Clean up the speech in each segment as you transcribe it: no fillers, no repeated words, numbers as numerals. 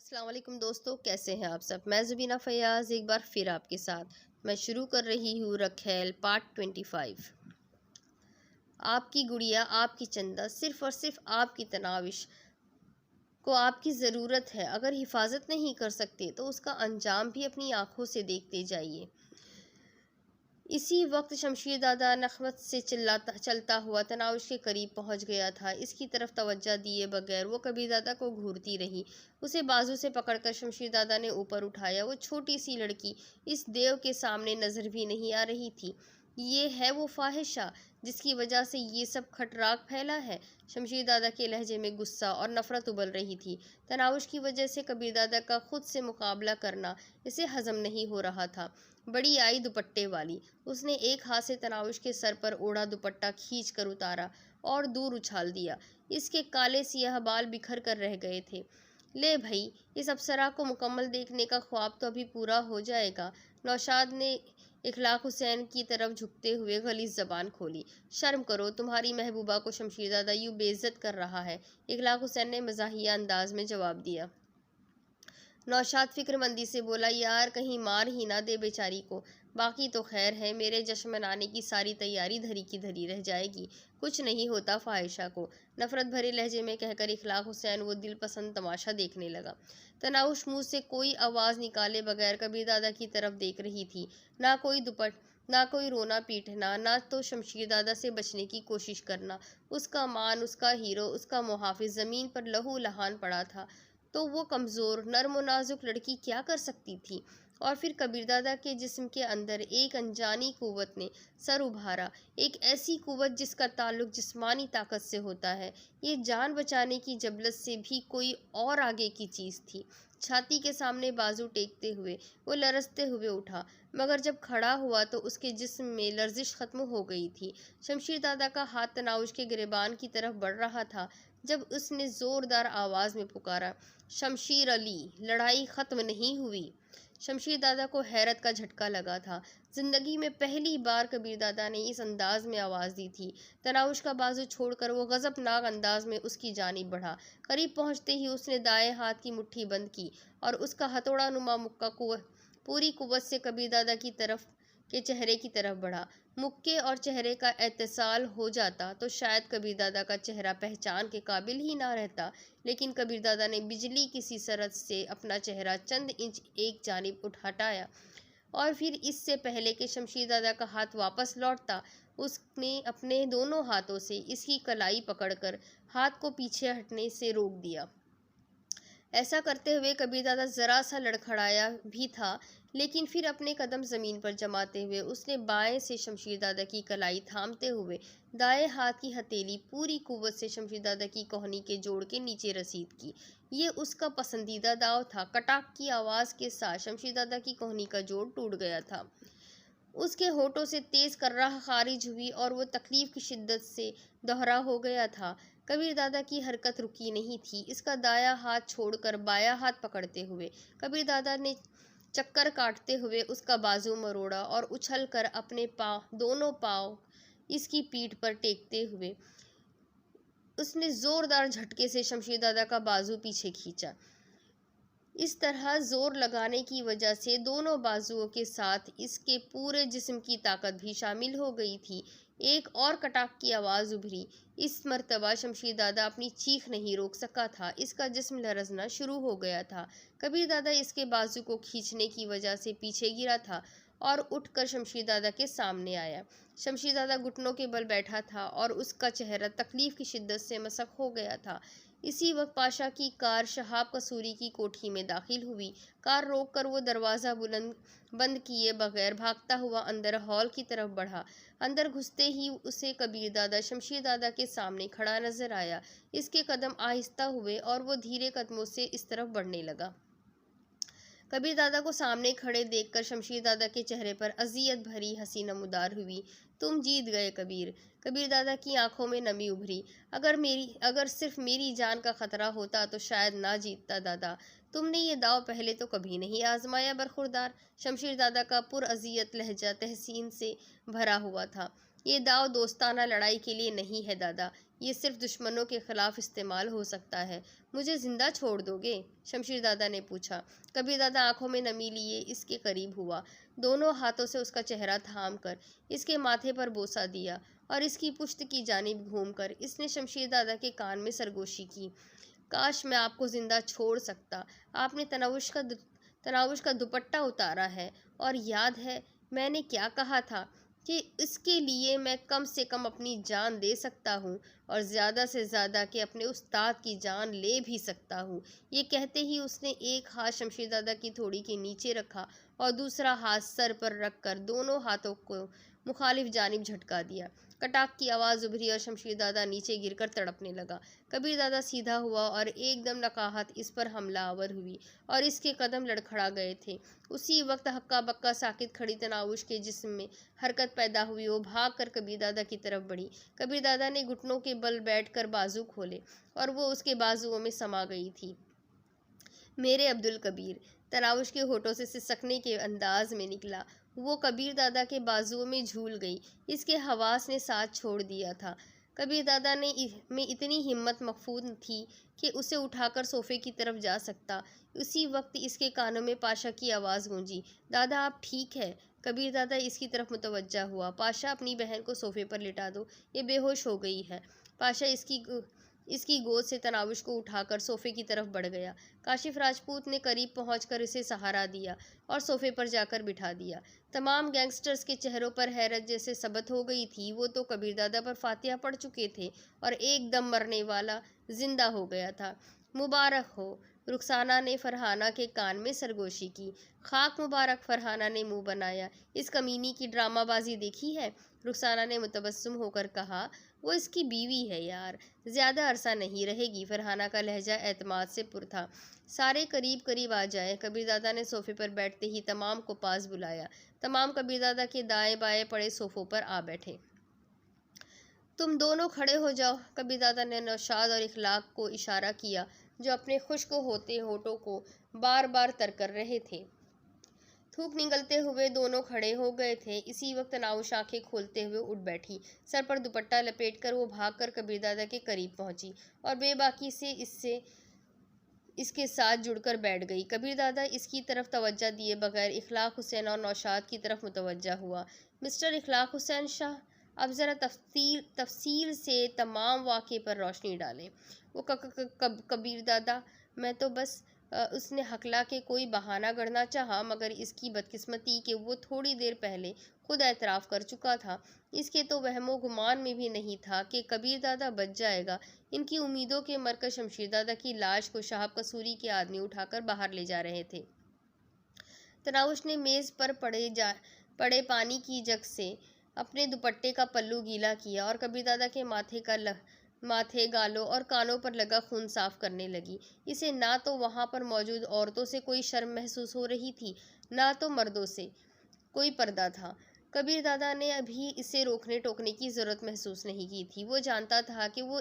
अस्सलाम वालेकुम दोस्तों, कैसे हैं आप सब। मैं ज़ुबीना फ़याज़ एक बार फिर आपके साथ मैं शुरू कर रही हूँ रखेल पार्ट 25। आपकी गुड़िया, आपकी चंदा, सिर्फ़ और सिर्फ़ आपकी तनाविश को आपकी ज़रूरत है। अगर हिफाजत नहीं कर सकते तो उसका अंजाम भी अपनी आँखों से देखते जाइए। इसी वक्त शमशीर दादा नख़वत से चलता हुआ तनाउश के करीब पहुंच गया था। इसकी तरफ तवज्जो दिए बगैर वो कबीर दादा को घूरती रही। उसे बाजू से पकड़कर शमशीर दादा ने ऊपर उठाया। वो छोटी सी लड़की इस देव के सामने नज़र भी नहीं आ रही थी। ये है वो फाहिशा जिसकी वजह से ये सब खटराक फैला है। शमशीर दादा के लहजे में गुस्सा और नफरत उबल रही थी। तनाउश की वजह से कबीर दादा का खुद से मुकाबला करना इसे हजम नहीं हो रहा था। बड़ी आई दुपट्टे वाली। उसने एक हाथ से तनाउश के सर पर ओढ़ा दुपट्टा खींच कर उतारा और दूर उछाल दिया। इसके काले सियाह बाल बिखर कर रह गए थे। ले भई, इस अप्सरा को मुकम्मल देखने का ख्वाब तो अभी पूरा हो जाएगा। नौशाद ने इखलाक हुसैन की तरफ झुकते हुए गलीज़ ज़बान खोली। शर्म करो, तुम्हारी महबूबा को शमशीर दादा यूँ बेइज्जत कर रहा है। इखलाक हुसैन ने मज़ाहिया अंदाज में जवाब दिया। नौशाद फिक्रमंदी से बोला, यार कहीं मार ही ना दे बेचारी को। बाकी तो खैर है, मेरे जश्न मनाने की सारी तैयारी धरी की धरी रह जाएगी। कुछ नहीं होता फाहिशा को, नफरत भरे लहजे में कहकर इखलाक हुसैन वो दिल पसंद तमाशा देखने लगा। तनाउश मुँह से कोई आवाज़ निकाले बगैर कबीर दादा की तरफ देख रही थी। ना कोई रोना पीटना, ना तो शमशीर दादा से बचने की कोशिश करना। उसका मान, उसका हीरो, उसका मुहाफिज ज़मीन पर लहू लहान पड़ा था। तो वो कमज़ोर नर्म व नाजुक लड़की क्या कर सकती थी। और फिर कबीरदादा के जिस्म के अंदर एक अनजानी कुव्वत ने सर उभारा। एक ऐसी कुव्वत जिसका ताल्लुक जिस्मानी ताकत से होता है। ये जान बचाने की जबलत से भी कोई और आगे की चीज़ थी। छाती के सामने बाजू टेकते हुए वो लरजते हुए उठा, मगर जब खड़ा हुआ तो उसके जिस्म में लर्जिश ख़त्म हो गई थी। शमशीर दादा का हाथ तनाउश के गिरेबान की तरफ बढ़ रहा था जब उसने ज़ोरदार आवाज़ में पुकारा, शमशीर अली, लड़ाई ख़त्म नहीं हुई। शमशीर दादा को हैरत का झटका लगा था। ज़िंदगी में पहली बार कबीर दादा ने इस अंदाज में आवाज़ दी थी। तनाउश का बाजू छोड़कर वो गज़बनाक अंदाज में उसकी जानिब बढ़ा। करीब पहुंचते ही उसने दाएं हाथ की मुट्ठी बंद की और उसका हथौड़ा नुमा मुक्का पूरी कुव्वत से कबीर दादा के चेहरे की तरफ बढ़ा। मुक्के और चेहरे का इत्तिसाल हो जाता तो शायद कबीर दादा का चेहरा पहचान के काबिल ही ना रहता, लेकिन कबीर दादा ने बिजली की सी सरत से अपना चेहरा चंद इंच एक जानिब हटाया और फिर इससे पहले कि शमशीर दादा का हाथ वापस लौटता, उसने अपने दोनों हाथों से इसकी कलाई पकड़कर हाथ को पीछे हटने से रोक दिया। ऐसा करते हुए कबीर दादा ज़रा सा लड़खड़ाया भी था, लेकिन फिर अपने कदम ज़मीन पर जमाते हुए उसने बाएं से शमशीर दादा की कलाई थामते हुए दाएं हाथ की हथेली पूरी कुव्वत से शमशीर दादा की कोहनी के जोड़ के नीचे रसीद की। ये उसका पसंदीदा दाव था। कटाक की आवाज़ के साथ शमशीर दादा की कोहनी का जोड़ टूट गया था। उसके होठों से तेज कर्राह खारिज हुई और वो तकलीफ की शिद्दत से दोहरा हो गया था। कबीर दादा की हरकत रुकी नहीं थी। इसका दाया हाथ छोड़कर बाया हाथ पकड़ते हुए कबीर दादा ने चक्कर काटते हुए उसका बाजू मरोड़ा और उछल कर अपने दोनों पाँव इसकी पीठ पर टेकते हुए उसने जोरदार झटके से शमशीर दादा का बाजू पीछे खींचा। इस तरह जोर लगाने की वजह से दोनों बाजुओं के साथ इसके पूरे जिस्म की ताकत भी शामिल हो गई थी। एक और कटाक की आवाज़ उभरी। इस मर्तबा शमशीर दादा अपनी चीख नहीं रोक सका था। इसका जिस्म लरजना शुरू हो गया था। कबीर दादा इसके बाजू को खींचने की वजह से पीछे गिरा था और उठकर शमशीर दादा के सामने आया। शमशीर दादा घुटनों के बल बैठा था और उसका चेहरा तकलीफ की शिद्दत से मसक हो गया था। इसी वक्त पाशा की कार शहाब कसूरी की कोठी में दाखिल हुई। कार रोककर वो दरवाज़ा बंद किए बगैर भागता हुआ अंदर हॉल की तरफ बढ़ा। अंदर घुसते ही उसे कबीर दादा शमशीर दादा के सामने खड़ा नजर आया। इसके कदम आहिस्ता हुए और वो धीरे कदमों से इस तरफ बढ़ने लगा। कबीर दादा को सामने खड़े देखकर शमशीर दादा के चेहरे पर अजियत भरी हंसी नमूदार हुई। तुम जीत गए कबीर। कबीर दादा की आंखों में नमी उभरी। अगर सिर्फ मेरी जान का खतरा होता तो शायद ना जीतता दादा। तुमने ये दाव पहले तो कभी नहीं आजमाया बरखुरदार। शमशीर दादा का पुरअज़ियत लहजा तहसीन से भरा हुआ था। ये दाव दोस्ताना लड़ाई के लिए नहीं है दादा, ये सिर्फ दुश्मनों के खिलाफ इस्तेमाल हो सकता है। मुझे जिंदा छोड़ दोगे? शमशीरदादा ने पूछा। कबीरदादा आंखों में नमी लिए इसके करीब हुआ। दोनों हाथों से उसका चेहरा थाम कर इसके माथे पर बोसा दिया और इसकी पुश्त की जानिब घूमकर इसने शमशीरदादा के कान में सरगोशी की। काश मैं आपको जिंदा छोड़ सकता। आपने तनावुश का दुपट्टा उतारा है और याद है मैंने क्या कहा था कि इसके लिए मैं कम से कम अपनी जान दे सकता हूँ और ज़्यादा से ज़्यादा कि अपने उस्ताद की जान ले भी सकता हूँ। ये कहते ही उसने एक हाथ शमशीरदादा की थोड़ी के नीचे रखा और दूसरा हाथ सर पर रखकर दोनों हाथों को मुखालिफ जानिब झटका दिया। कटाक की आवाज़ उभरी और शमशीरदादा नीचे गिरकर तड़पने लगा। कबीरदादा सीधा हुआ और एकदम नकाहत इस पर हमलावर हुई और इसके कदम लड़खड़ा गए थे। उसी वक्त हक्का बक्का साकित खड़ी तनाउश के जिस्म में हरकत पैदा हुई। वो भाग कर कबीरदादा की तरफ बढ़ी। कबीरदादा ने घुटनों के बल बैठकर बाजू खोले और वो उसके बाजुओं में समा गई थी। मेरे अब्दुल कबीर, तनाउश के होठों से सिसकने के अंदाज में निकला। वो कबीरदादा के बाजुओं में झूल गई। इसके हवास ने साथ छोड़ दिया था। कबीरदादा में इतनी हिम्मत मखफूज थी कि उसे उठाकर सोफे की तरफ जा सकता। उसी वक्त इसके कानों में पाशा की आवाज़ गूंजी। दादा आप ठीक है? कबीरदादा इसकी तरफ मुतवज्जा हुआ। पाशा अपनी बहन को सोफे पर लिटा दो, ये बेहोश हो गई है। पाशा इसकी गोद से तनावुश को उठाकर सोफे की तरफ बढ़ गया। काशिफ राजपूत ने करीब पहुंचकर इसे सहारा दिया और सोफे पर जाकर बिठा दिया। तमाम गैंगस्टर्स के चेहरों पर हैरत जैसे सबत हो गई थी। वो तो कबीरदादा पर फातिहा पढ़ चुके थे और एकदम मरने वाला जिंदा हो गया था। मुबारक हो, रुखसाना ने फरहाना के कान में सरगोशी की। खाक मुबारक, फरहाना ने मुंह बनाया। इस कमीनी की ड्रामाबाजी देखी है? रुखसाना ने मुतबस्सुम होकर कहा। वो इसकी बीवी है यार, ज़्यादा अरसा नहीं रहेगी। फरहाना का लहजा एतमाद से पुर था। सारे करीब करीब आ जाए। कबीरदादा ने सोफे पर बैठते ही तमाम को पास बुलाया। तमाम कबीरदादा के दाएं बाएं पड़े सोफों पर आ बैठे। तुम दोनों खड़े हो जाओ। कबीरदादा ने नौशाद और इखलाक को इशारा किया जो अपने खुश्क होते होठों को बार बार तर कर रहे थे। थूक निगलते हुए दोनों खड़े हो गए थे। इसी वक्त तनाउश आंखें खोलते हुए उठ बैठी। सर पर दुपट्टा लपेटकर वो भागकर कबीरदादा के करीब पहुंची और बेबाकी से इसके साथ जुड़कर बैठ गई। कबीरदादा इसकी तरफ तवज्जो दिए बगैर इखलाक हुसैन और नौशाद की तरफ मुतवज्जा हुआ। मिस्टर इखलाक हुसैन शाह, अब ज़रा तफसील से तमाम वाक़े पर रोशनी डालें। वो कबीरदादा, मैं तो बस उसने हकला के कोई बहाना गढ़ना चाहा, मगर इसकी बदकिस्मती कि वो थोड़ी देर पहले खुद एतराफ़ कर चुका था। इसके तो वहमो गुमान में भी नहीं था कि कबीरदादा बच जाएगा। इनकी उम्मीदों के मरकज़ शमशीरदादा की लाश को शाहब कसूरी के आदमी उठाकर बाहर ले जा रहे थे। तनाउश ने मेज़ पर पड़े पानी की जग से अपने दुपट्टे का पल्लू गीला किया और कबीरदादा के माथे, गालों और कानों पर लगा खून साफ करने लगी। इसे ना तो वहाँ पर मौजूद औरतों से कोई शर्म महसूस हो रही थी, ना तो मर्दों से कोई पर्दा था। कबीरदादा ने अभी इसे रोकने टोकने की ज़रूरत महसूस नहीं की थी। वो जानता था कि वो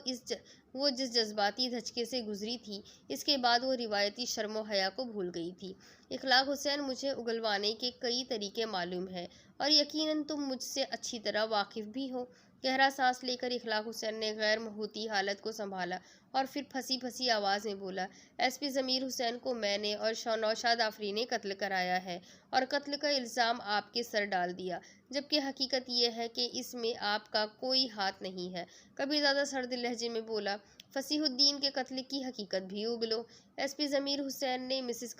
जिस जज्बाती धचके से गुजरी थी, इसके बाद वो रिवायती शर्म व हया को भूल गई थी। इखलाक हुसैन, मुझे उगलवाने के कई तरीके मालूम हैं और यकीनन तुम मुझसे अच्छी तरह वाकिफ़ भी हो। गहरा सांस लेकर इखलाक हुसैन ने गैर होती हालत को संभाला और फिर फंसी फंसी आवाज़ में बोला, एसपी ज़मीर हुसैन को मैंने और नौशाद आफरी ने कत्ल कराया है और कत्ल का इल्ज़ाम आपके सर डाल दिया, जबकि हकीकत यह है कि इसमें आपका कोई हाथ नहीं है। कबीरदादा सर्द लहजे में बोला, फसीहुद्दीन के कत्ल की हकीकत भी उगलो। एसपी ज़मीर हुसैन ने मिसेस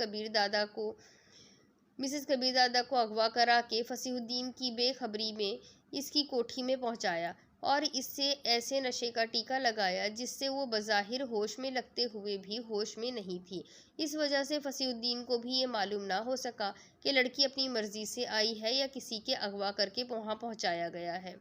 कबीरदादा को अगवा करा के फसीहुद्दीन की बेखबरी में इसकी कोठी में पहुंचाया और इससे ऐसे नशे का टीका लगाया जिससे वो बज़ाहिर होश में लगते हुए भी होश में नहीं थी। इस वजह से फसीहुद्दीन को भी ये मालूम ना हो सका कि लड़की अपनी मर्जी से आई है या किसी के अगवा करके वहाँ पहुँचाया गया है।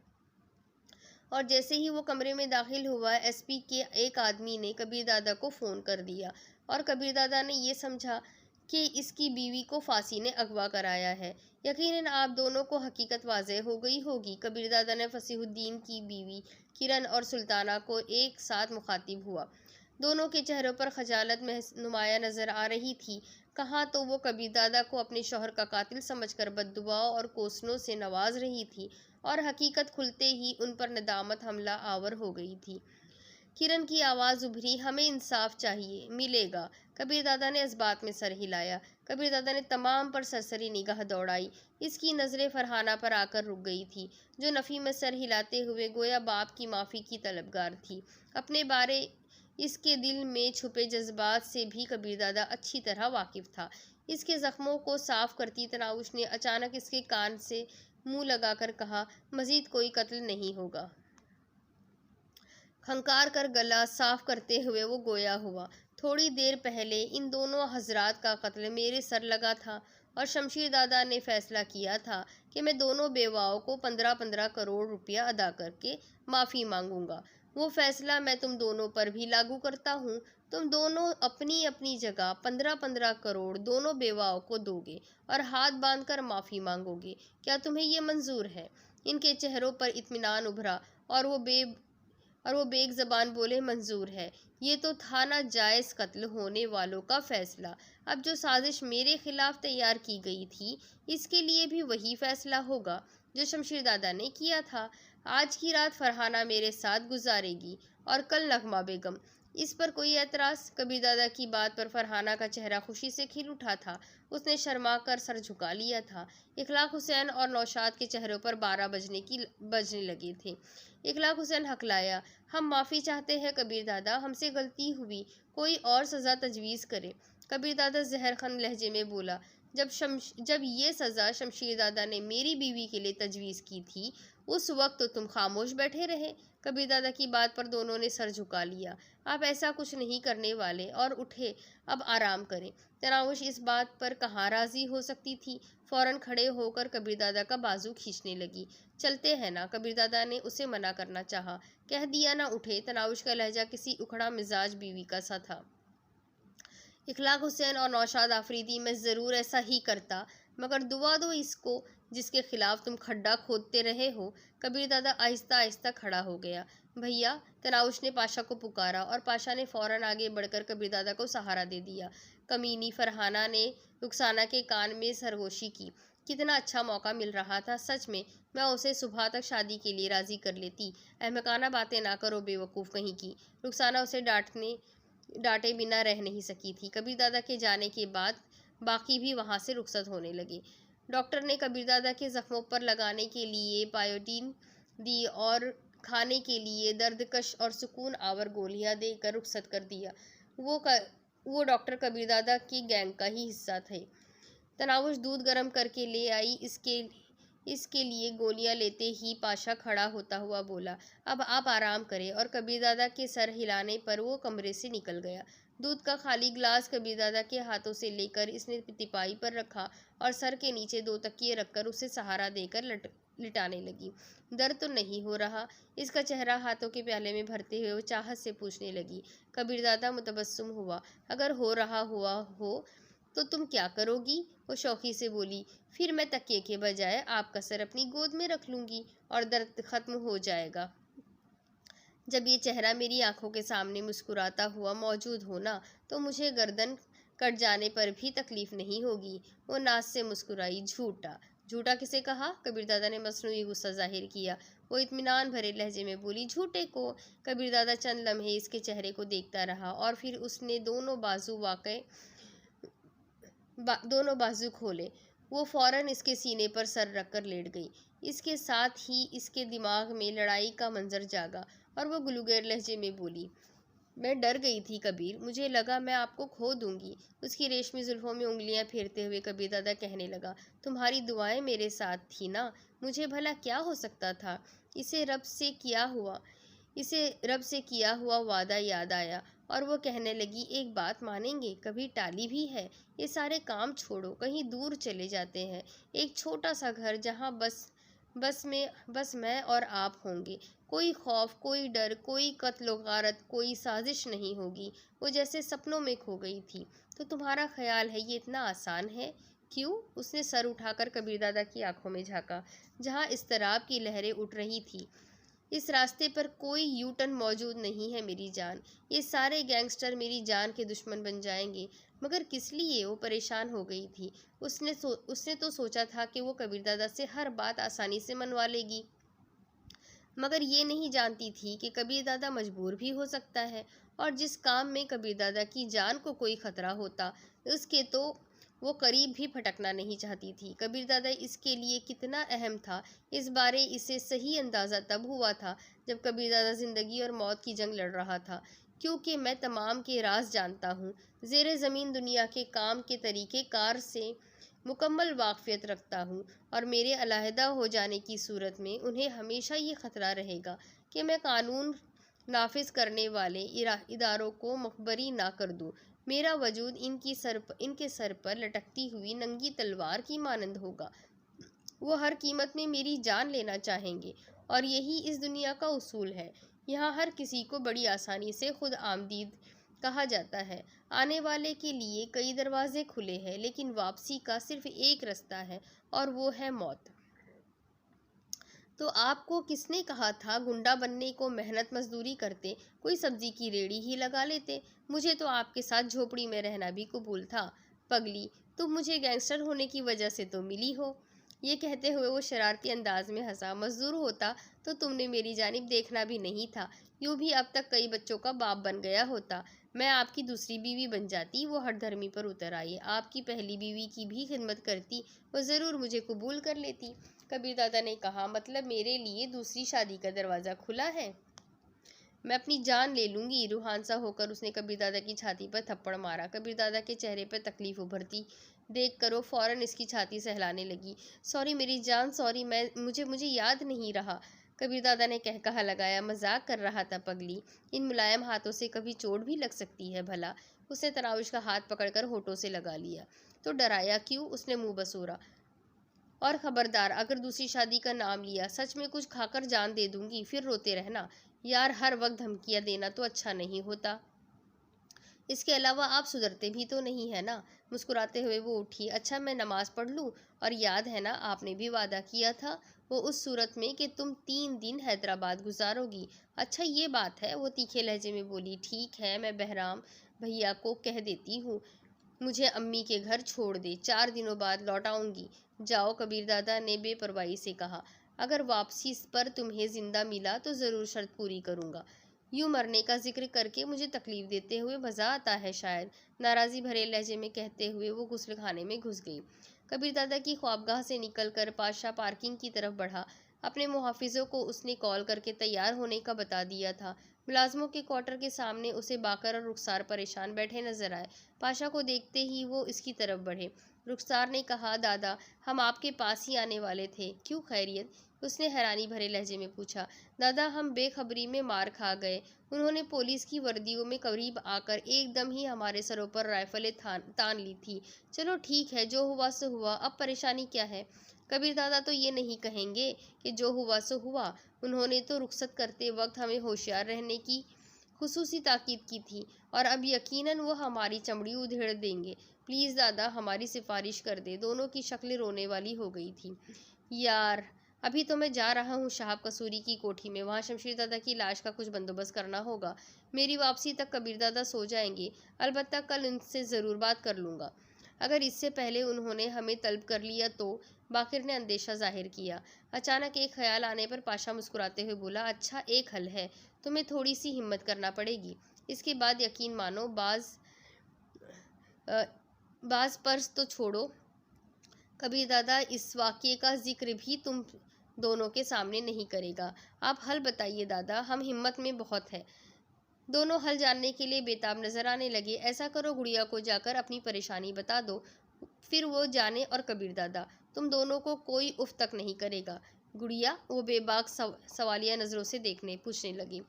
और जैसे ही वो कमरे में दाखिल हुआ, एसपी के एक आदमी ने कबीरदादा को फ़ोन कर दिया और कबीरदादा ने ये समझा कि इसकी बीवी को फांसी ने अगवा कराया है। यकीनन आप दोनों को हकीकत वाज़ेह हो गई होगी। कबीरदादा ने फसीहुद्दीन की बीवी किरण और सुल्ताना को एक साथ मुखातिब हुआ। दोनों के चेहरों पर खजालत नुमाया नज़र आ रही थी। कहाँ तो वो कबीरदादा को अपने शौहर का कातिल समझकर बद्दुआओं और कोसनों से नवाज रही थी और हकीकत खुलते ही उन पर नदामत हमला आवर हो गई थी। किरण की आवाज़ उभरी, हमें इंसाफ चाहिए, मिलेगा। कबीर दादा ने इस बात में सर हिलाया। कबीर दादा ने तमाम पर सरसरी निगाह दौड़ाई। इसकी नज़रें फरहाना पर आकर रुक गई थी, जो नफ़ी में सर हिलाते हुए गोया बाप की माफ़ी की तलबगार थी। अपने बारे इसके दिल में छुपे जज्बात से भी कबीर दादा अच्छी तरह वाकिफ था। इसके ज़ख्मों को साफ करती तनाउश ने अचानक इसके कान से मुंह लगाकर कहा, मज़ीद कोई कत्ल नहीं होगा। खंकार कर गला साफ करते हुए वो गोया हुआ, थोड़ी देर पहले इन दोनों हजरात का कत्ल मेरे सर लगा था और शमशीर दादा ने फैसला किया था कि मैं दोनों बेवाओं को 15-15 करोड़ रुपया अदा करके माफ़ी मांगूंगा। वो फैसला मैं तुम दोनों पर भी लागू करता हूँ। तुम दोनों अपनी अपनी जगह 15-15 करोड़ दोनों बेवाओं को दोगे और हाथ बांधकर माफ़ी मांगोगे। क्या तुम्हें ये मंजूर है? इनके चेहरों पर इत्मीनान उभरा और वो बेग ज़बान बोले, मंजूर है। ये तो था ना जायज़ कत्ल होने वालों का फैसला। अब जो साजिश मेरे खिलाफ तैयार की गई थी, इसके लिए भी वही फैसला होगा जो शमशीर दादा ने किया था। आज की रात फरहाना मेरे साथ गुजारेगी और कल नगमा बेगम। इस पर कोई एतराज़? कबीर दादा की बात पर फरहाना का चेहरा खुशी से खिल उठा था। उसने शर्मा कर सर झुका लिया था। इखलाक हुसैन और नौशाद के चेहरों पर 12 बजने लगे थे। इखलाक हुसैन हकलाया, हम माफ़ी चाहते हैं कबीर दादा, हमसे गलती हुई, कोई और सज़ा तजवीज़ करें। कबीर दादा जहरखन लहजे में बोला, जब ये सज़ा शमशीर दादा ने मेरी बीवी के लिए तजवीज़ की थी, उस वक्त तो तुम खामोश बैठे रहे। कबीर दादा की बात पर दोनों ने सर झुका लिया। आप ऐसा कुछ नहीं करने वाले और उठे, अब आराम करें। तनाउश इस बात पर कहाँ राज़ी हो सकती थी। फ़ौरन खड़े होकर कबीर दादा का बाजू खींचने लगी। चलते हैं ना? कबीर दादा ने उसे मना करना चाहा। कह दिया ना उठे। तनाउश का लहजा किसी उखड़ा मिजाज बीवी का सा था। इखलाक हुसैन और नौशाद आफरीदी, मैं ज़रूर ऐसा ही करता, मगर दुआ दो इसको जिसके खिलाफ तुम खड्डा खोदते रहे हो। कबीर दादा आहिस्ता आहिस्ता खड़ा हो गया। भैया, तनाउश ने पाशा को पुकारा और पाशा ने फ़ौरन आगे बढ़कर कबीर दादा को सहारा दे दिया। कमीनी फरहाना ने रुखसाना के कान में सरगोशी की। कितना अच्छा मौका मिल रहा था, सच में मैं उसे सुबह तक शादी के लिए राज़ी कर लेती। अहमकाना बातें ना करो बेवकूफ़ कहीं की। रुखसाना उसे डांटे बिना रह नहीं सकी थी। कबीर दादा के जाने के बाद बाकी भी वहाँ से रुखसत होने लगे। डॉक्टर ने कबीर दादा के ज़ख्मों पर लगाने के लिए पायोडीन दी और खाने के लिए दर्दकश और सुकून आवर गोलियां देकर रुखसत कर दिया। वो डॉक्टर कबीर दादा की गैंग का ही हिस्सा थे। तनाउश दूध गर्म करके ले आई। इसके लिए गोलियां लेते ही पाशा खड़ा होता हुआ बोला, अब आप आराम करें। और कबीर दादा के सर हिलाने पर वो कमरे से निकल गया। दूध का खाली ग्लास कबीर दादा के हाथों से लेकर इसने तिपाई पर रखा और सर के नीचे 2 तकिए रखकर उसे सहारा देकर लिटाने लगी। दर्द तो नहीं हो रहा? इसका चेहरा हाथों के प्याले में भरते हुए वो चाहत से पूछने लगी। कबीर दादा मुतबस्सुम हुआ। अगर हो रहा हुआ हो तो तुम क्या करोगी? वो शौकी से बोली, फिर मैं तकिए के बजाय आपका सर अपनी गोद में रख लूँगी और दर्द खत्म हो जाएगा। जब ये चेहरा मेरी आंखों के सामने मुस्कुराता हुआ मौजूद हो ना, तो मुझे गर्दन कट जाने पर भी तकलीफ नहीं होगी। वो नाज से मुस्कुराई। झूठा? झूठा किसे कहा? कबीर दादा ने मसनूई गुस्सा जाहिर किया। वो इत्मीनान भरे लहजे में बोली, झूठे को। कबीर दादा चंद लम्हे इसके चेहरे को देखता रहा और फिर उसने दोनों बाजू खोले। वो फौरन इसके सीने पर सर रखकर लेट गई। इसके साथ ही इसके दिमाग में लड़ाई का मंजर जागा और वो गुलगुलेर लहजे में बोली, मैं डर गई थी कबीर, मुझे लगा मैं आपको खो दूंगी। उसकी रेशमी जुल्फों में उंगलियां फेरते हुए कबीर दादा कहने लगा, तुम्हारी दुआएं मेरे साथ थी ना, मुझे भला क्या हो सकता था। इसे रब से किया हुआ वादा याद आया और वो कहने लगी, एक बात मानेंगे, कभी टाली भी है। ये सारे काम छोड़ो, कहीं दूर चले जाते हैं। एक छोटा सा घर जहाँ बस मैं और आप होंगे। कोई खौफ, कोई डर, कोई कत्ल गारत, कोई साजिश नहीं होगी। वो जैसे सपनों में खो गई थी। तो तुम्हारा ख्याल है ये इतना आसान है? क्यों? उसने सर उठाकर कबीर दादा की आंखों में झांका, जहाँ इस्तराब की लहरें उठ रही थी। इस रास्ते पर कोई यू टर्न मौजूद नहीं है मेरी जान। ये सारे गैंगस्टर मेरी जान के दुश्मन बन जाएंगे। मगर किस लिए? वो परेशान हो गई थी। उसने तो सोचा था कि वो कबीर दादा से हर बात आसानी से मनवा लेगी। मगर ये नहीं जानती थी कि कबीर दादा मजबूर भी हो सकता है, और जिस काम में कबीर दादा की जान को कोई खतरा होता उसके तो वो करीब भी फटकना नहीं चाहती थी। कबीर दादा इसके लिए कितना अहम था, इस बारे इसे सही अंदाज़ा तब हुआ था जब कबीर दादा ज़िंदगी और मौत की जंग लड़ रहा था। क्योंकि मैं तमाम के राज जानता हूँ, ज़ेरे ज़मीन दुनिया के काम के तरीक़े कार से मुकम्मल वाक़फ़ियत रखता हूँ, और मेरे अलहदा हो जाने की सूरत में उन्हें हमेशा ये ख़तरा रहेगा कि मैं कानून नाफिज करने वाले इदारों को मखबरी ना कर दूँ। मेरा वजूद इनके सर पर लटकती हुई नंगी तलवार की मानंद होगा। वो हर कीमत में मेरी जान लेना चाहेंगे, और यही इस दुनिया का उसूल है। यहाँ हर किसी को बड़ी आसानी से खुद आमदीद कहा जाता है। आने वाले के लिए कई दरवाजे खुले हैं, लेकिन वापसी का सिर्फ एक रास्ता है, और वो है मौत। तो आपको किसने कहा था गुंडा बनने को मेहनत मजदूरी करते, कोई सब्जी की रेड़ी ही लगा लेते? मुझे तो आपके साथ झोपड़ी में रहना भी कबूल था। पगली, तुम मुझे गैंगस्टर होने की वजह से तो मिली हो। ये कहते हुए वो शरारती अंदाज में हंसा। मजदूर होता तो तुमने मेरी जानिब देखना भी नहीं था, यूं भी अब तक कई बच्चों का बाप बन गया होता। मैं आपकी दूसरी बीवी बन जाती। वो हठधर्मी पर उतर आई। आपकी पहली बीवी की भी खिदमत करती, वो ज़रूर मुझे कबूल कर लेती। कबीर दादा ने कहा, मतलब मेरे लिए दूसरी शादी का दरवाज़ा खुला है? मैं अपनी जान ले लूँगी। रूहान सा होकर उसने कबीर दादा की छाती पर थप्पड़ मारा। कबीर दादा के चेहरे पर तकलीफ उभरती देख कर वो फ़ौरन इसकी छाती सहलाने लगी। सॉरी मेरी जान, सॉरी, मुझे याद नहीं रहा। कबीर दादा ने कहकहा लगाया, मजाक कर रहा था पगली, इन मुलायम हाथों से कभी चोट भी लग सकती है भला। उसने तराउश का हाथ पकड़कर होठों से लगा लिया। तो डराया क्यों? उसने मुंह बसोरा। और खबरदार, अगर दूसरी शादी का नाम लिया, सच में कुछ खाकर जान दे दूंगी, फिर रोते रहना। यार, हर वक्त धमकियां देना तो अच्छा नहीं होता। इसके अलावा आप सुधरते भी तो नहीं है ना। मुस्कुराते हुए वो उठी। अच्छा, मैं नमाज पढ़ लूँ? और याद है ना, आपने भी वादा किया था वो उस सूरत में कि तुम 3 दिन हैदराबाद गुजारोगी। अच्छा, ये बात है? वो तीखे लहजे में बोली। ठीक है, मैं बहराम भैया को कह देती हूँ मुझे अम्मी के घर छोड़ दे, 4 दिनों बाद लौट आऊंगी। जाओ, कबीर दादा ने बेपरवाही से कहा। अगर वापसी पर तुम्हें जिंदा मिला तो ज़रूर शर्त पूरी करूंगा। यूं मरने का जिक्र करके मुझे तकलीफ देते हुए मज़ा आता है शायद, नाराज़ी भरे लहजे में कहते हुए वो गुस्ल खाने में घुस गई। कबीर दादा की ख्वाबगाह से निकलकर पाशा पार्किंग की तरफ बढ़ा। अपने मुहाफिजों को उसने कॉल करके तैयार होने का बता दिया था। मुलाजमों के क्वार्टर के सामने उसे बाकर और रुखसार परेशान बैठे नजर आए। पाशा को देखते ही वो इसकी तरफ बढ़े। रुखसार ने कहा, दादा, हम आपके पास ही आने वाले थे। क्यों, खैरियत? उसने हैरानी भरे लहजे में पूछा। दादा, हम बेखबरी में मार खा गए। उन्होंने पुलिस की वर्दियों में करीब आकर एकदम ही हमारे सरों पर राइफलें तान ली थी। चलो ठीक है, जो हुआ सो हुआ, अब परेशानी क्या है? कबीर दादा तो ये नहीं कहेंगे कि जो हुआ सो हुआ। उन्होंने तो रुखसत करते वक्त हमें होशियार रहने की खुसूसी ताकीद की थी, और अब यकीनन वो हमारी चमड़ी उधेड़ देंगे। प्लीज़ दादा, हमारी सिफारिश कर दे। दोनों की शक्लें रोने वाली हो गई थी। यार, अभी तो मैं जा रहा हूँ साहब कसूरी की कोठी में, वहाँ शमशीर दादा की लाश का कुछ बंदोबस्त करना होगा। मेरी वापसी तक कबीर दादा सो जाएंगे। अलबत्ता कल उनसे ज़रूर बात कर लूँगा। अगर इससे पहले उन्होंने हमें तलब कर लिया तो? बाकिर ने अंदेशा जाहिर किया। अचानक एक ख्याल आने पर पाशा मुस्कुराते हुए बोला, अच्छा, एक हल है। तुम्हें थोड़ी सी हिम्मत करना पड़ेगी। इसके बाद यकीन मानो, बाज पर्स तो छोड़ो, कबीर दादा इस वाक़ये का जिक्र भी तुम दोनों के सामने नहीं करेगा। आप हल बताइए दादा, हम हिम्मत में बहुत है। दोनों हल जानने के लिए बेताब नजर आने लगे। ऐसा करो, गुड़िया को जाकर अपनी परेशानी बता दो, फिर वो जाने। और कबीर दादा, तुम दोनों को कोई उफ तक नहीं करेगा। गुड़िया? वो बेबाक सवालिया नज़रों से पूछने लगी।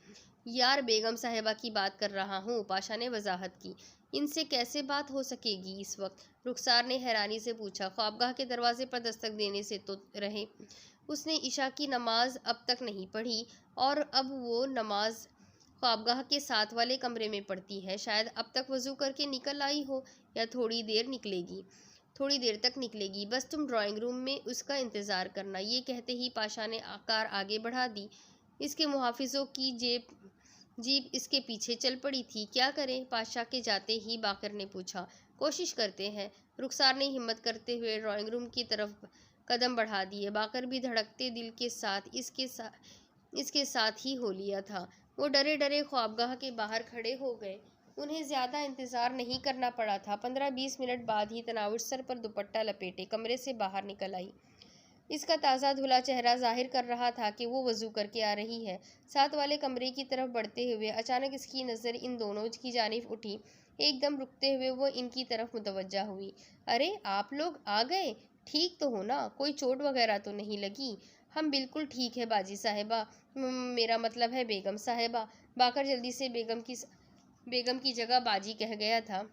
यार, बेगम साहिबा की बात कर रहा हूँ, पाशा ने वजाहत की। इनसे कैसे बात हो सकेगी इस वक्त? रुखसार ने हैरानी से पूछा। ख्वाबगाह के दरवाजे पर दस्तक देने से तो रहे। उसने इशा की नमाज अब तक नहीं पढ़ी, और अब वो नमाज ख्वाबगाह के साथ वाले कमरे में पड़ती है। शायद अब तक वज़ू करके निकल आई हो, या थोड़ी देर तक निकलेगी। बस तुम ड्राइंग रूम में उसका इंतज़ार करना। ये कहते ही पाशा ने आकार आगे बढ़ा दी। इसके मुहाफिजों की जीप इसके पीछे चल पड़ी थी। क्या करें? पाशा के जाते ही बाकर ने पूछा। कोशिश करते हैं। रुखसार ने हिम्मत करते हुए ड्राइंग रूम की तरफ कदम बढ़ा दिए। बाकर भी धड़कते दिल के साथ इसके साथ ही हो लिया था। वो डरे डरे ख्वाबगाह के बाहर खड़े हो गए। उन्हें ज़्यादा इंतज़ार नहीं करना पड़ा था। 15-20 मिनट बाद ही तनाउश सर पर दुपट्टा लपेटे कमरे से बाहर निकल आई। इसका ताज़ा धुला चेहरा जाहिर कर रहा था कि वो वज़ू करके आ रही है। साथ वाले कमरे की तरफ बढ़ते हुए अचानक इसकी नज़र इन दोनों की जानिब उठी। एकदम रुकते हुए वो इनकी तरफ मुतवज्जा हुई। अरे आप लोग आ गए, ठीक तो हो ना? कोई चोट वगैरह तो नहीं लगी? हम बिल्कुल ठीक है बाजी साहिबा, मेरा मतलब है बेगम साहिबा। बाकर जल्दी से बेगम की जगह बाजी कह गया था।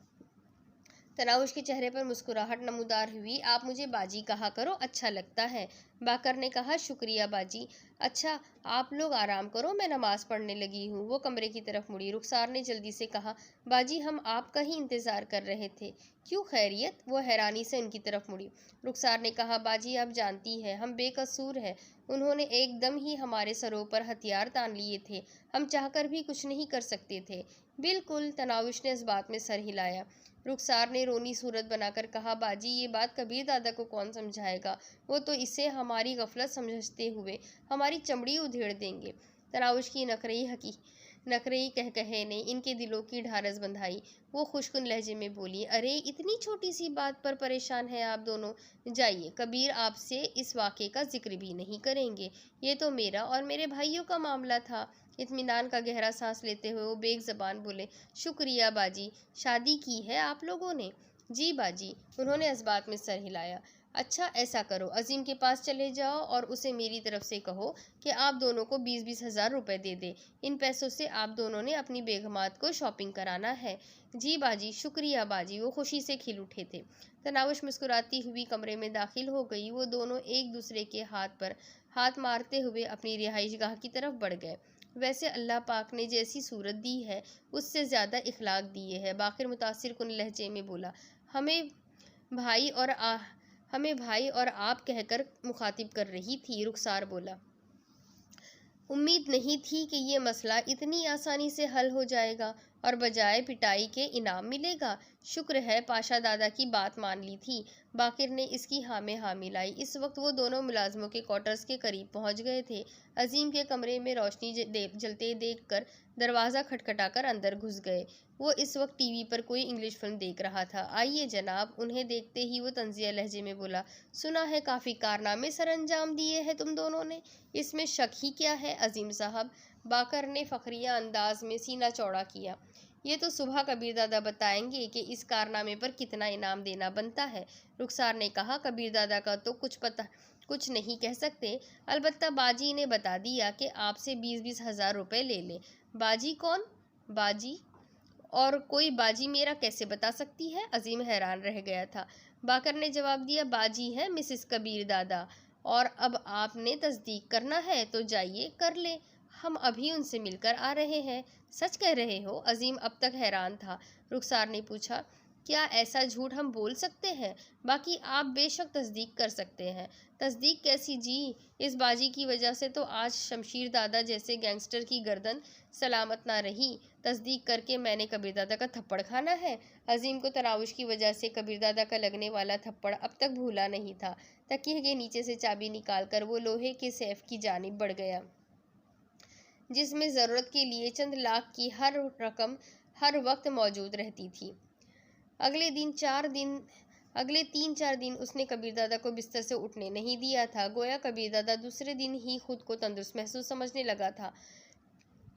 तनाउश के चेहरे पर मुस्कुराहट नमूदार हुई। आप मुझे बाजी कहा करो, अच्छा लगता है। बाकर ने कहा, शुक्रिया बाजी। अच्छा आप लोग आराम करो, मैं नमाज पढ़ने लगी हूँ। वो कमरे की तरफ मुड़ी। रुखसार ने जल्दी से कहा, बाजी हम आपका ही इंतज़ार कर रहे थे। क्यों, खैरियत? वो हैरानी से उनकी तरफ मुड़ी। रुखसार ने कहा, बाजी आप जानती हैं हम बेकसूर हैं। उन्होंने एकदम ही हमारे सरों पर हथियार तान लिए थे। हम चाहकर भी कुछ नहीं कर सकते थे। बिल्कुल, तनाउश ने इस बात में सर हिलाया। रुखसार ने रोनी सूरत बनाकर कहा, बाजी ये बात कबीर दादा को कौन समझाएगा? वो तो इसे हमारी गफलत समझते हुए हमारी चमड़ी उधेड़ देंगे। तनाउश की नखरई कहकहे ने इनके दिलों की ढारस बंधाई। वो खुशकुन लहजे में बोली, अरे इतनी छोटी सी बात पर परेशान हैं आप दोनों। जाइए, कबीर आपसे इस वाक़े का जिक्र भी नहीं करेंगे। ये तो मेरा और मेरे भाइयों का मामला था। इत्मीनान का गहरा सांस लेते हुए वो बेग ज़बान बोले, शुक्रिया बाजी। शादी की है आप लोगों ने? जी बाजी। उन्होंने इस बात में सर हिलाया। अच्छा ऐसा करो, अजीम के पास चले जाओ और उसे मेरी तरफ से कहो कि आप दोनों को 20-20 हज़ार रुपये दे दे। इन पैसों से आप दोनों ने अपनी बेगमात को शॉपिंग कराना है। जी बाजी, शुक्रिया बाजी। वो खुशी से खिल उठे थे। तनाउश मुस्कुराती हुई कमरे में दाखिल हो गई। वो दोनों एक दूसरे के हाथ पर हाथ मारते हुए अपनी रिहाइशगाह की तरफ बढ़ गए। वैसे अल्लाह पाक ने जैसी सूरत दी है उससे ज़्यादा इखलाक दिए है। बाकिर मुतासिर कुन लहजे में बोला, हमें भाई और हमें भाई और आप कहकर मुखातिब कर रही थी। रुखसार बोला, उम्मीद नहीं थी कि ये मसला इतनी आसानी से हल हो जाएगा और बजाय पिटाई के इनाम मिलेगा। शुक्र है पाशा दादा की बात मान ली थी। बाकिर ने इसकी हाँ में हाँ मिलाई। इस वक्त वो दोनों मुलाजमों के क्वार्टर्स के करीब पहुंच गए थे। अजीम के कमरे में रोशनी जलते देखकर दरवाज़ा खटखटाकर अंदर घुस गए। वो इस वक्त टीवी पर कोई इंग्लिश फिल्म देख रहा था। आइए जनाब। उन्हें देखते ही वो तंजिया लहजे में बोला, सुना है काफ़ी कारनामे सर अंजाम दिए हैं तुम दोनों ने, इसमें शक ही क्या है अजीम साहब? बाकर ने फखरिया अंदाज में सीना चौड़ा किया। ये तो सुबह कबीर दादा बताएंगे कि इस कारनामे पर कितना इनाम देना बनता है। रुखसार ने कहा, कबीर दादा का तो कुछ नहीं कह सकते। अलबत्ता बाजी ने बता दिया कि आपसे 20-20 हज़ार रुपये ले लें। बाजी कौन? बाजी और कोई बाजी मेरा कैसे बता सकती है? अजीम हैरान रह गया था। बाकर ने जवाब दिया, बाजी है मिसिस कबीर दादा, और अब आपने तस्दीक करना है तो जाइए कर ले। हम अभी उनसे मिलकर आ रहे हैं। सच कह रहे हो? अजीम अब तक हैरान था। रुखसार ने पूछा, क्या ऐसा झूठ हम बोल सकते हैं? बाकी आप बेशक तस्दीक कर सकते हैं। तस्दीक कैसी जी? इस बाजी की वजह से तो आज शमशीर दादा जैसे गैंगस्टर की गर्दन सलामत ना रही। तस्दीक करके मैंने कबीर दादा का थप्पड़ खाना है। अजीम को तनाउश की वजह से कबीर दादा का लगने वाला थप्पड़ अब तक भूला नहीं था। तकिए के नीचे से चाबी निकालकर वो लोहे के सेफ की जानिब बढ़ गया, जिसमें ज़रूरत के लिए चंद लाख की हर रकम हर वक्त मौजूद रहती थी। अगले 3-4 दिन उसने कबीर दादा को बिस्तर से उठने नहीं दिया था। गोया कबीर दादा दूसरे दिन ही खुद को तंदुरुस्त महसूस समझने लगा था।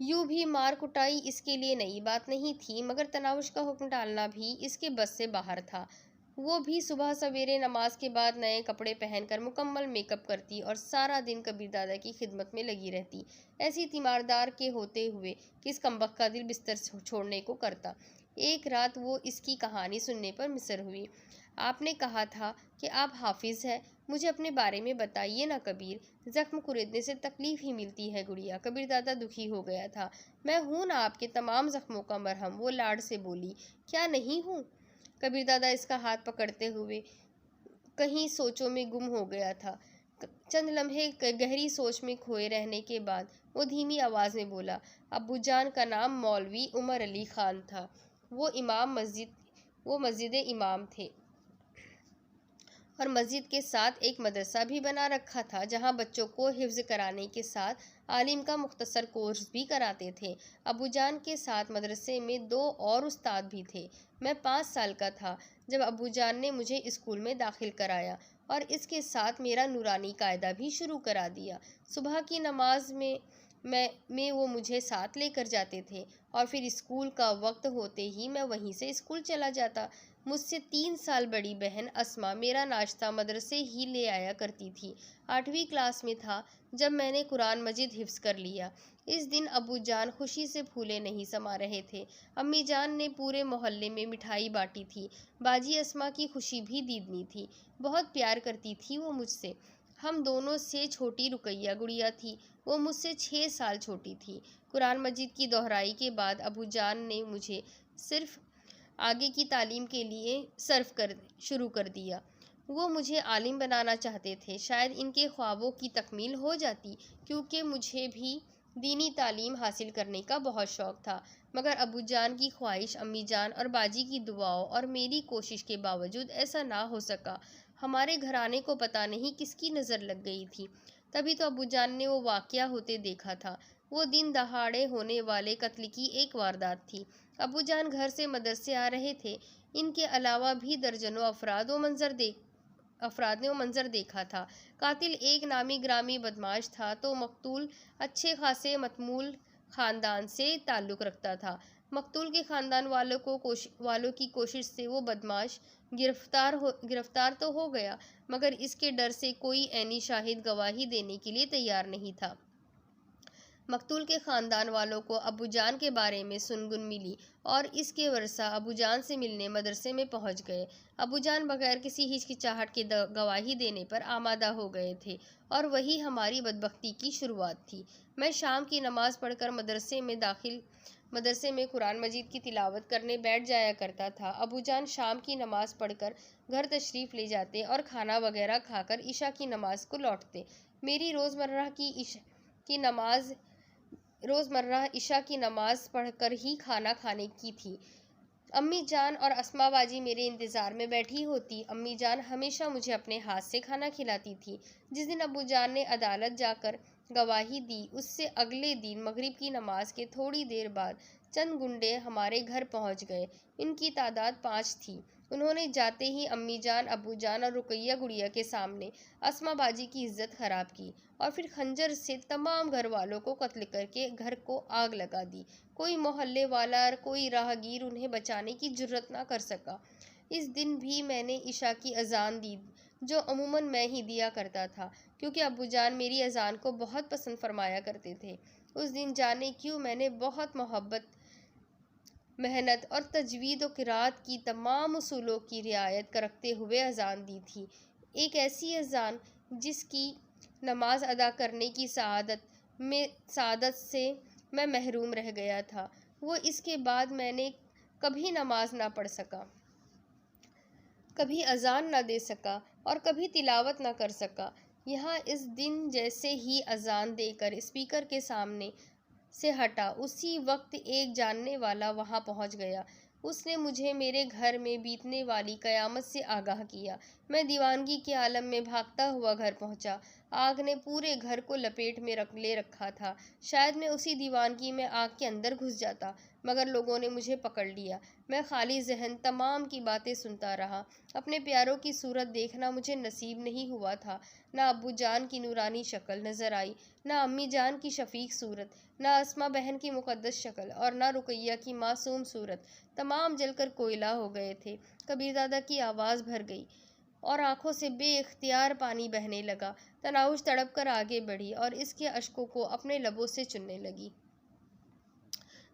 यूँ भी मार कुटाई इसके लिए नई बात नहीं थी, मगर तनाउश का हुक्म टालना भी इसके बस से बाहर था। वो भी सुबह सवेरे नमाज के बाद नए कपड़े पहनकर मुकम्मल मेकअप करती और सारा दिन कबीर दादा की खिदमत में लगी रहती। ऐसी तीमारदार के होते हुए किस कमबख्त का दिल बिस्तर छोड़ने को करता। एक रात वो इसकी कहानी सुनने पर मिसर हुई। आपने कहा था कि आप हाफिज़ हैं, मुझे अपने बारे में बताइए ना कबीर। ज़ख्म कुरेदने से तकलीफ़ ही मिलती है गुड़िया। कबीर दादा दुखी हो गया था। मैं हूँ ना आपके तमाम ज़ख्मों का मरहम, वो लाड से बोली। क्या नहीं हूँ? कबीर दादा इसका हाथ पकड़ते हुए कहीं सोचों में गुम हो गया था। चंद लम्हे गहरी सोच में खोए रहने के बाद वो धीमी आवाज़ में बोला, अब्बूजान का नाम मौलवी उमर अली ख़ान था। वो मस्जिद इमाम थे। और मस्जिद के साथ एक मदरसा भी बना रखा था, जहाँ बच्चों को हिफ्ज़ कराने के साथ आलिम का मुख्तसर कोर्स भी कराते थे। अबूजान के साथ मदरसे में 2 और उस्ताद भी थे। मैं 5 साल का था जब अबूजान ने मुझे स्कूल में दाखिल कराया और इसके साथ मेरा नूरानी कायदा भी शुरू करा दिया। सुबह की नमाज में वो मुझे साथ लेकर जाते थे और फिर स्कूल का वक्त होते ही मैं वहीं से स्कूल चला जाता। मुझसे 3 साल बड़ी बहन अस्मा मेरा नाश्ता मदरसे ही ले आया करती थी। 8वीं क्लास में था जब मैंने कुरान मजीद हिफ्ज़ कर लिया। इस दिन अबू जान खुशी से फूले नहीं समा रहे थे। अम्मी जान ने पूरे मोहल्ले में मिठाई बांटी थी। बाजी अस्मा की खुशी भी दीदनी थी। बहुत प्यार करती थी वो मुझसे। हम दोनों से छोटी रुकैया गुड़िया थी। वो मुझसे 6 साल छोटी थी। कुरान मजीद की दोहराई के बाद अबू जान ने मुझे सिर्फ आगे की तालीम के लिए शुरू कर दिया। वो मुझे आलिम बनाना चाहते थे। शायद इनके ख्वाबों की तकमील हो जाती, क्योंकि मुझे भी दीनी तालीम हासिल करने का बहुत शौक़ था। मगर अबू जान की ख्वाहिश, अम्मी जान और बाजी की दुआओं और मेरी कोशिश के बावजूद ऐसा ना हो सका। हमारे घराने को पता नहीं किसकी नज़र लग गई थी। तभी तो अबू जान ने वो वाक़या होते देखा था। वो दिन दहाड़े होने वाले कत्ल की एक वारदात थी। अबू जान घर से मदरसे आ रहे थे। इनके अलावा भी दर्जनों अफराद ने वो मंजर देखा था। कातिल एक नामी ग्रामी बदमाश था तो मकतूल अच्छे खासे मतमूल ख़ानदान से ताल्लुक़ रखता था। मकतूल के ख़ानदान वालों की कोशिश से वो बदमाश गिरफ्तार तो हो गया, मगर इसके डर से कोई ऐनी शाहिद गवाही देने के लिए तैयार नहीं था। मकतूल के ख़ानदान वालों को अबूजान के बारे में सुनगुन मिली और इसके वर्षा अबूजान से मिलने मदरसे में पहुंच गए। अबूजान बगैर किसी हिचकिचाहट के गवाही देने पर आमादा हो गए थे और वही हमारी बदबख्ती की शुरुआत थी। मैं शाम की नमाज पढ़कर मदरसे में कुरान मजीद की तिलावत करने बैठ जाया करता था। अबूजान शाम की नमाज पढ़कर घर तशरीफ़ ले जाते और खाना वगैरह खाकर ईशा की नमाज को लौटते। मेरी रोज़मर्रा ईशा की नमाज पढ़कर ही खाना खाने की थी। अम्मी जान और अस्मा बाजी मेरे इंतज़ार में बैठी होती। अम्मी जान हमेशा मुझे अपने हाथ से खाना खिलाती थी। जिस दिन अबू जान ने अदालत जाकर गवाही दी, उससे अगले दिन मगरिब की नमाज के थोड़ी देर बाद चंद गुंडे हमारे घर पहुंच गए। इनकी तादाद 5 थी। उन्होंने जाते ही अम्मी जान, अबू जान और रुकैया गुड़िया के सामने अस्मा बाजी की इज्जत खराब की और फिर खंजर से तमाम घर वालों को कत्ल करके घर को आग लगा दी। कोई मोहल्ले वाला और कोई राहगीर उन्हें बचाने की जुर्रत ना कर सका। इस दिन भी मैंने ईशा की अजान दी, जो अमूमन मैं ही दिया करता था, क्योंकि अबू जान मेरी अजान को बहुत पसंद फरमाया करते थे। उस दिन जाने क्यों मैंने बहुत मोहब्बत, मेहनत और तजवीद व क़िराअत की तमाम उसूलों की रियायत रखते हुए अजान दी थी। एक ऐसी अजान जिसकी नमाज अदा करने की सआदत से मैं महरूम रह गया था। वो इसके बाद मैंने कभी नमाज ना पढ़ सका, कभी अजान ना दे सका और कभी तिलावत ना कर सका। यहाँ इस दिन जैसे ही अजान देकर स्पीकर के सामने से हटा, उसी वक्त एक जानने वाला वहाँ पहुँच गया। उसने मुझे मेरे घर में बीतने वाली क़यामत से आगाह किया। मैं दीवानगी के आलम में भागता हुआ घर पहुँचा। आग ने पूरे घर को लपेट में ले रखा था। शायद मैं उसी दीवानगी में आग के अंदर घुस जाता, मगर लोगों ने मुझे पकड़ लिया। मैं खाली जहन तमाम की बातें सुनता रहा। अपने प्यारों की सूरत देखना मुझे नसीब नहीं हुआ था। ना अब्बू जान की नूरानी शक्ल नज़र आई, ना अम्मी जान की शफीक सूरत, ना अस्मा बहन की मुक़द्दस शक्ल और ना रुकैया की मासूम सूरत। तमाम जलकर कोयला हो गए थे। कबीरदादा की आवाज़ भर गई और आंखों से बेइख्तियार पानी बहने लगा। तनाउश तड़प कर आगे बढ़ी और इसके अश्कों को अपने लबों से चुनने लगी।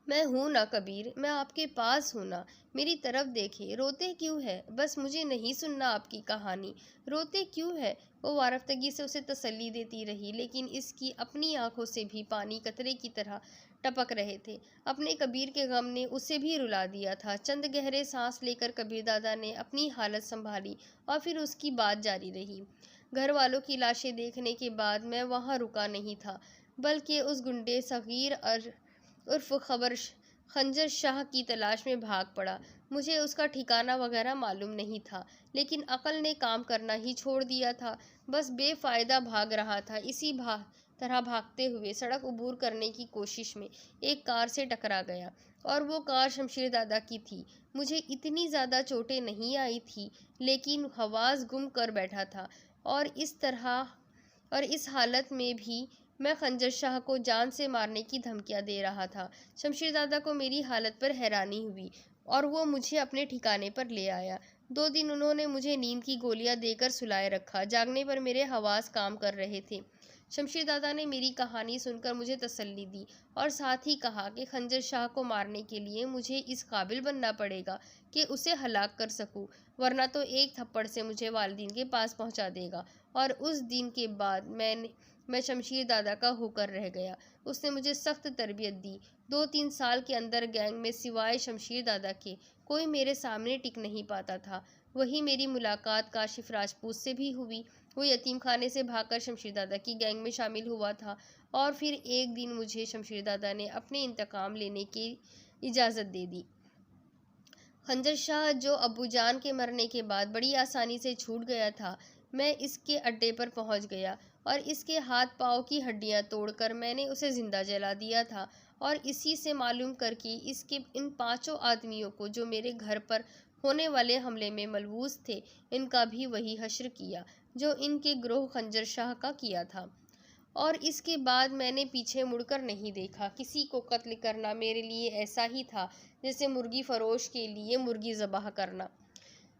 मैं हूँ ना कबीर, मैं आपके पास हूँ ना, मेरी तरफ देखे। रोते क्यों है? बस मुझे नहीं सुनना आपकी कहानी। रोते क्यों है? वो वारफ्तगी से उसे तसल्ली देती रही, लेकिन इसकी अपनी आंखों से भी पानी कतरे की तरह टपक रहे थे। अपने कबीर के गम ने उसे भी रुला दिया था। चंद गहरे सांस लेकर कबीर दादा ने अपनी हालत संभाली और फिर उसकी बात जारी रही। घर वालों की लाशें देखने के बाद मैं वहाँ रुका नहीं था, बल्कि उस गुंडे सगीर उर्फ खंजर शाह की तलाश में भाग पड़ा। मुझे उसका ठिकाना वगैरह मालूम नहीं था, लेकिन अकल ने काम करना ही छोड़ दिया था। बस बेफ़ायदा भाग रहा था। इसी तरह भागते हुए सड़क अबूर करने की कोशिश में एक कार से टकरा गया, और वो कार शमशीर दादा की थी। मुझे इतनी ज़्यादा चोटें नहीं आई थी, लेकिन हवास गुम कर बैठा था, और इस हालत में भी मैं खंजर शाह को जान से मारने की धमकियां दे रहा था। शमशीर दादा को मेरी हालत पर हैरानी हुई, और वो मुझे अपने ठिकाने पर ले आया। 2 दिन उन्होंने मुझे नींद की गोलियां देकर सुलाए रखा। जागने पर मेरे हवास काम कर रहे थे। शमशीर दादा ने मेरी कहानी सुनकर मुझे तसल्ली दी, और साथ ही कहा कि खंजर शाह को मारने के लिए मुझे इस काबिल बनना पड़ेगा कि उसे हलाक कर सकूं, वरना तो एक थप्पड़ से मुझे वालिदैन के पास पहुंचा देगा। और उस दिन के बाद मैं शमशीर दादा का होकर रह गया। उसने मुझे सख्त तरबियत दी। 2-3 साल के अंदर गैंग में सिवाय शमशीर दादा के कोई मेरे सामने टिक नहीं पाता था। वही मेरी मुलाकात काशिफ राजपूत से भी हुई। वो यतीम खाने से भागकर शमशीर दादा की गैंग में शामिल हुआ था, और फिर एक दिन मुझे शमशीर दादा ने अपने इंतकाम लेने की इजाज़त दे दी। खंजर शाह, जो अब्बूजान के मरने के बाद बड़ी आसानी से छूट गया था, मैं इसके अड्डे पर पहुंच गया, और इसके हाथ पाँव की हड्डियां तोड़कर मैंने उसे जिंदा जला दिया था। और इसी से मालूम करके इसके इन 5 आदमियों को, जो मेरे घर पर होने वाले हमले में मलबूस थे, इनका भी वही हश्र किया जो इनके ग्रोह खंजर शाह का किया था। और इसके बाद मैंने पीछे मुड़कर नहीं देखा। किसी को कत्ल करना मेरे लिए ऐसा ही था जैसे मुर्गी फरोश के लिए मुर्गी ज़बाह करना।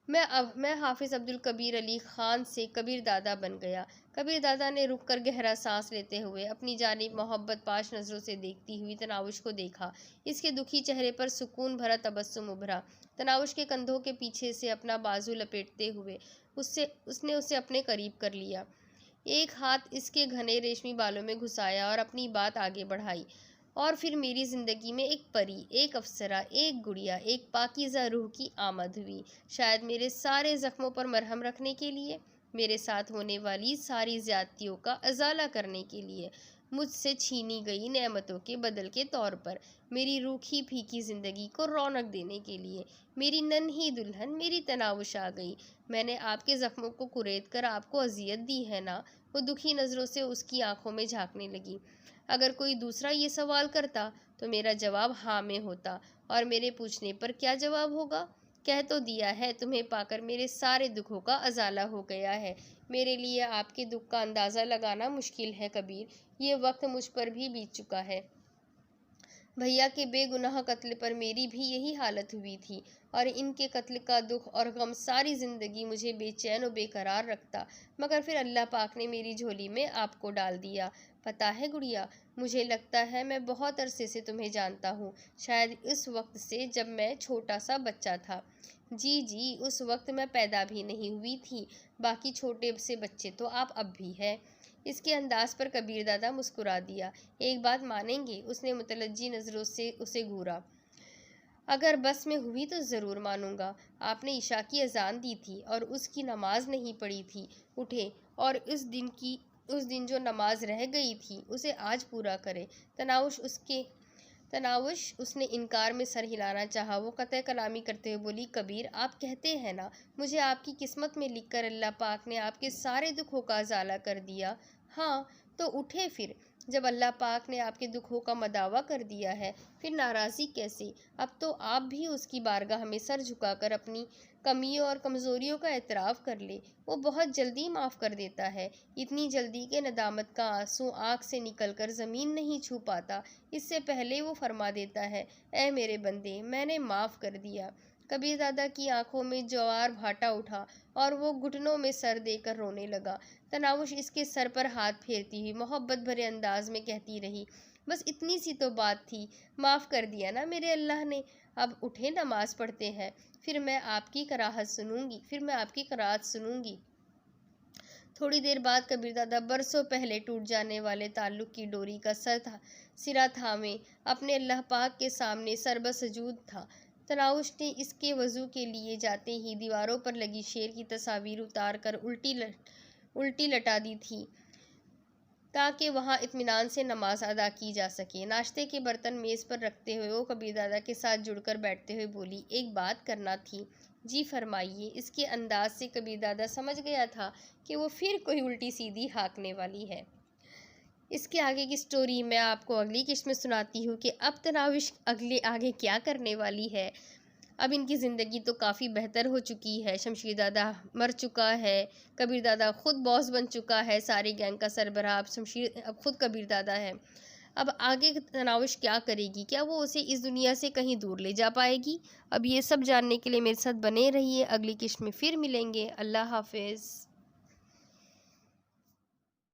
मैं हाफिज़ अब्दुल कबीर अली ख़ान से कबीर दादा बन गया। कबीर दादा ने रुक कर गहरा सांस लेते हुए अपनी जानिब मोहब्बत पाश नज़रों से देखती हुई तनाउश को देखा। इसके दुखी चेहरे पर सुकून भरा तबस्सुम उभरा। तनाउश के कंधों के पीछे से अपना बाजू लपेटते हुए उसने उसे अपने करीब कर लिया। एक हाथ इसके घने रेशमी बालों में घुसाया और अपनी बात आगे बढ़ाई। और फिर मेरी ज़िंदगी में एक परी, एक अप्सरा, एक गुड़िया, एक पाकीज़ा रूह की आमद हुई। शायद मेरे सारे ज़ख्मों पर मरहम रखने के लिए, मेरे साथ होने वाली सारी ज़्यादतियों का अज़ाला करने के लिए, मुझसे छीनी गई नेमतों के बदल के तौर पर, मेरी रूखी फीकी ज़िंदगी को रौनक देने के लिए, मेरी नन्ही दुल्हन मेरी तनावुश आ गई। मैंने आपके ज़ख्मों को कुरेद कर आपको अजियत दी है ना? वो दुखी नज़रों से उसकी आंखों में झांकने लगी। अगर कोई दूसरा ये सवाल करता तो मेरा जवाब हाँ में होता, और मेरे पूछने पर क्या जवाब होगा? कह तो दिया है, तुम्हें पाकर मेरे सारे दुखों का अजाला हो गया है। मेरे लिए आपके दुख का अंदाज़ा लगाना मुश्किल है कबीर। ये वक्त मुझ पर भी बीत चुका है। भैया के बेगुनाह कत्ल पर मेरी भी यही हालत हुई थी, और इनके कत्ल का दुख और गम सारी ज़िंदगी मुझे बेचैन और बेकरार रखता, मगर फिर अल्लाह पाक ने मेरी झोली में आपको डाल दिया। पता है गुड़िया, मुझे लगता है मैं बहुत अरसे से तुम्हें जानता हूँ, शायद इस वक्त से जब मैं छोटा सा बच्चा था। जी जी, उस वक्त मैं पैदा भी नहीं हुई थी। बाकी छोटे से बच्चे तो आप अब भी हैं। इसके अंदाज पर कबीर दादा मुस्कुरा दिया। एक बात मानेंगे? उसने मुतलज्जी नज़रों से उसे घूरा। अगर बस में हुई तो ज़रूर मानूंगा। आपने ईशा की अजान दी थी और उसकी नमाज नहीं पढ़ी थी। उठे और उस दिन जो नमाज रह गई थी उसे आज पूरा करे। तनावुश उसने इनकार में सर हिलाना चाहा। वो कतई कलामी करते हुए बोली, कबीर, आप कहते हैं ना, मुझे आपकी किस्मत में लिखकर अल्लाह पाक ने आपके सारे दुखों का अजाला कर दिया। हाँ, तो उठे फिर। जब अल्लाह पाक ने आपके दुखों का मदावा कर दिया है, फिर नाराज़ी कैसे? अब तो आप भी उसकी बारगाह में सर झुकाकर अपनी कमियों और कमज़ोरियों का एतराफ़ कर ले। वो बहुत जल्दी माफ़ कर देता है, इतनी जल्दी कि नदामत का आंसू आँख से निकलकर ज़मीन नहीं छू पाता। इससे पहले वो फरमा देता है, ऐ मेरे बंदे, मैंने माफ़ कर दिया। कबीर दादा की आंखों में ज्वार भाटा उठा और वो घुटनों में सर देकर रोने लगा। तनावुश इसके सर पर हाथ फेरती हुई मोहब्बत भरे अंदाज में कहती रही, बस इतनी सी तो बात थी, माफ़ कर दिया ना मेरे अल्लाह ने। अब उठे, नमाज पढ़ते हैं, फिर मैं आपकी कराहत सुनूंगी। थोड़ी देर बाद कबीर दादा बरसों पहले टूट जाने वाले ताल्लुक की डोरी का सिरा थामे अपने अल्लाह पाक के सामने सरबसजूद था। तनाउश ने इसके वज़ू के लिए जाते ही दीवारों पर लगी शेर की तस्वीर उतार कर उल्टी लटा दी थी। ताकि वहाँ इत्मीनान से नमाज अदा की जा सके। नाश्ते के बर्तन मेज़ पर रखते हुए वो कबीरदादा के साथ जुड़कर बैठते हुए बोली, एक बात करना थी। जी फरमाइए। इसके अंदाज से कबीरदादा समझ गया था कि वो फिर कोई उल्टी सीधी हाँकने वाली है। इसके आगे की स्टोरी मैं आपको अगली किस्त में सुनाती हूँ कि अब तनाविश आगे क्या करने वाली है। अब इनकी ज़िंदगी तो काफ़ी बेहतर हो चुकी है। शमशीर दादा मर चुका है, कबीर दादा खुद बॉस बन चुका है, सारे गैंग का सरबराह अब खुद कबीर दादा है। अब आगे तनाविश क्या करेगी? क्या वो उसे इस दुनिया से कहीं दूर ले जा पाएगी? अब ये सब जानने के लिए मेरे साथ बने रहिए। अगली किस्त में फिर मिलेंगे। अल्लाह हाफिज़।